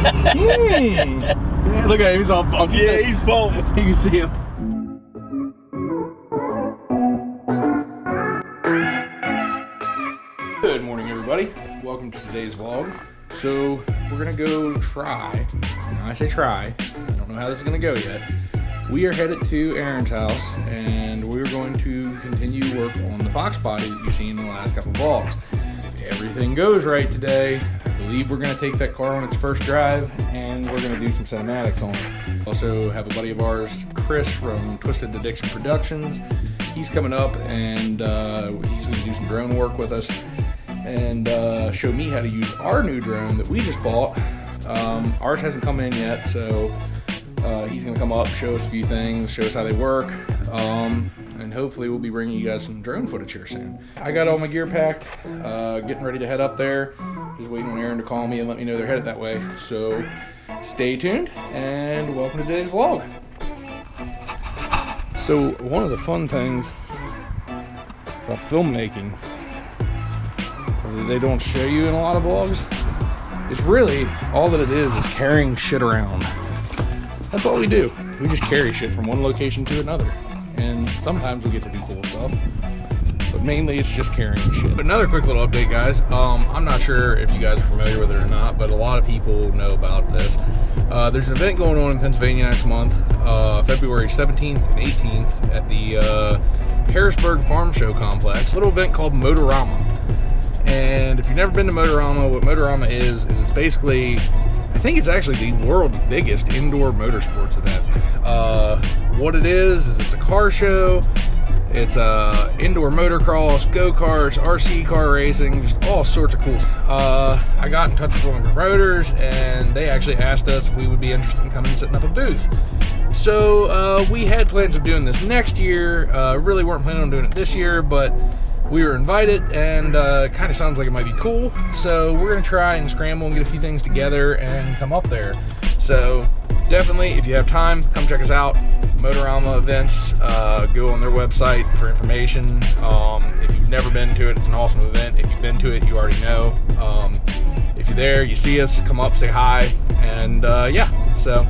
Yeah, look at him, he's all bumped. Yeah, he's bumped. You can see him. Good morning, everybody. Welcome to today's vlog. So we're gonna go try, and I say try, I don't know how this is gonna go yet. We are headed to Aaron's house and we're going to continue work on the fox potty that you've seen in the last couple of vlogs. If everything goes right today, I believe we're gonna take that car on its first drive and we're gonna do some cinematics on it. Also have a buddy of ours, Chris from Twisted Addiction Productions. He's coming up and he's gonna do some drone work with us and show me how to use our new drone that we just bought. Ours hasn't come in yet, so he's gonna come up, show us a few things, show us how they work, and hopefully we'll be bringing you guys some drone footage here soon. I got all my gear packed, getting ready to head up there. Just waiting on Aaron to call me and let me know they're headed that way. So stay tuned and welcome to today's vlog. So one of the fun things about filmmaking that they don't show you in a lot of vlogs is really all that it is carrying shit around. That's all we do. We just carry shit from one location to another. And sometimes we get to do cool stuff, but mainly it's just carrying shit. But another quick little update, guys. I'm not sure if you guys are familiar with it or not, but a lot of people know about this. There's an event going on in Pennsylvania next month, February 17th and 18th at the Harrisburg Farm Show Complex. A little event called Motorama. And if you've never been to Motorama, what Motorama is it's basically, I think it's actually the world's biggest indoor motorsports event. What it is it's a car show. It's indoor motocross, go-karts, RC car racing, just all sorts of cool stuff. I got in touch with one of the promoters, and they actually asked us if we would be interested in coming and setting up a booth. So we had plans of doing this next year. Really weren't planning on doing it this year, but we were invited, and kind of sounds like it might be cool. So we're gonna try and scramble and get a few things together and come up there. So definitely, if you have time, come check us out. Motorama events. Go on their website for information. If you've never been to it, it's an awesome event. If you've been to it, you already know. If you're there, you see us, come up, say hi, and yeah. So,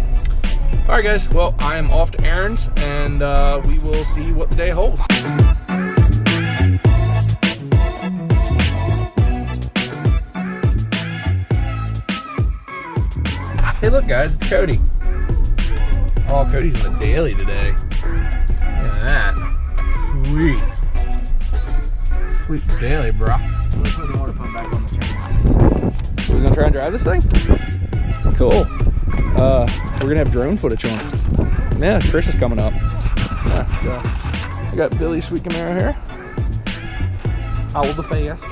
all right, guys. Well, I am off to Aaron's, and we will see what the day holds. Hey, look, guys, it's Cody. Oh, Cody's in the daily today. Look at that. Sweet. Sweet daily, bro. Let's put the water pump back on the chain. We're gonna try and drive this thing? Cool. We're gonna have drone footage on it. Yeah, Chris is coming up. Yeah, so I got Billy's sweet Camaro here. Owl the fast.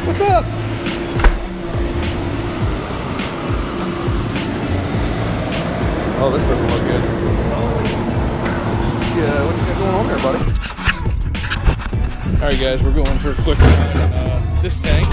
What's up? Oh, this doesn't look good. Yeah, what you got going on there, buddy? Alright, guys, we're going for a quick ride on this tank.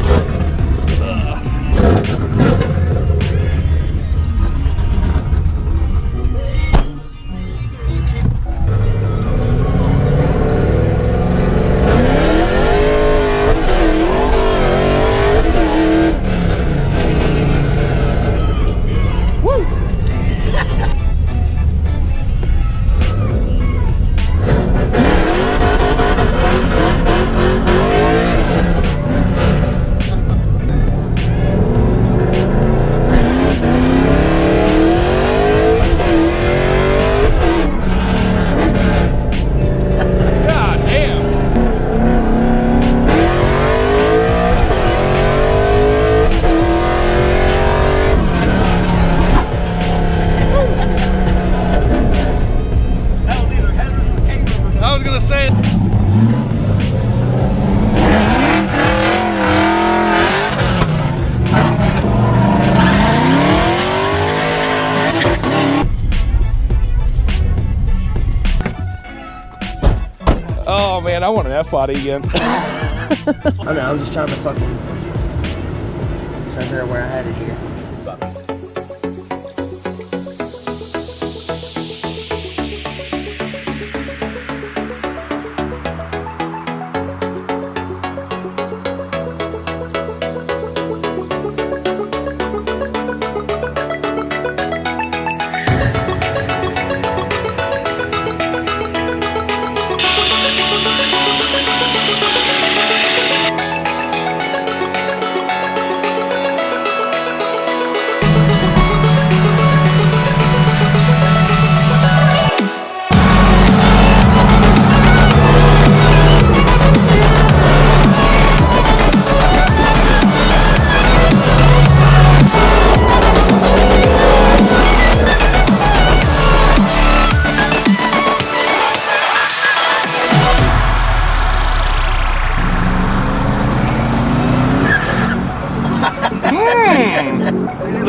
Oh man, I want an F-body again. I know, I'm just trying to figure out where I had it here.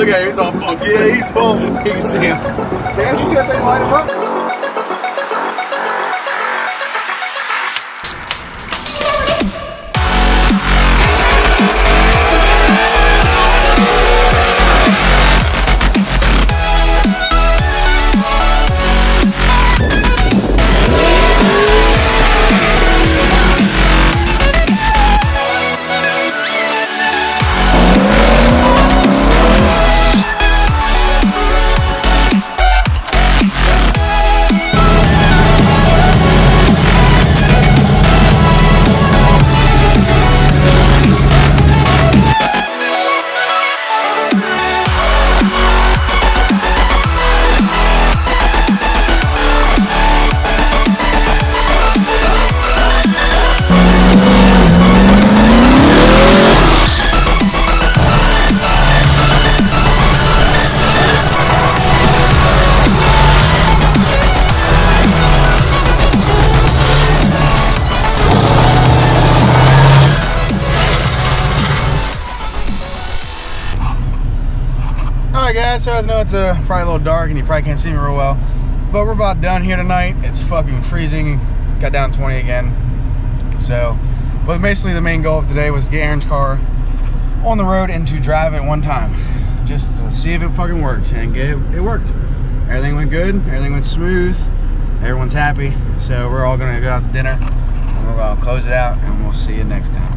Look at him, he's all pumped. Yeah, he's pumped. You can see him. Dad, you see that thing light him up? Alright guys, so I know it's probably a little dark and you probably can't see me real well, but we're about done here tonight. It's fucking freezing. Got down to 20 again. So, but basically the main goal of today was to get Aaron's car on the road and to drive it one time. Just to see if it fucking worked, and it worked. Everything went good, everything went smooth, everyone's happy. So we're all gonna go out to dinner and we're gonna close it out and we'll see you next time.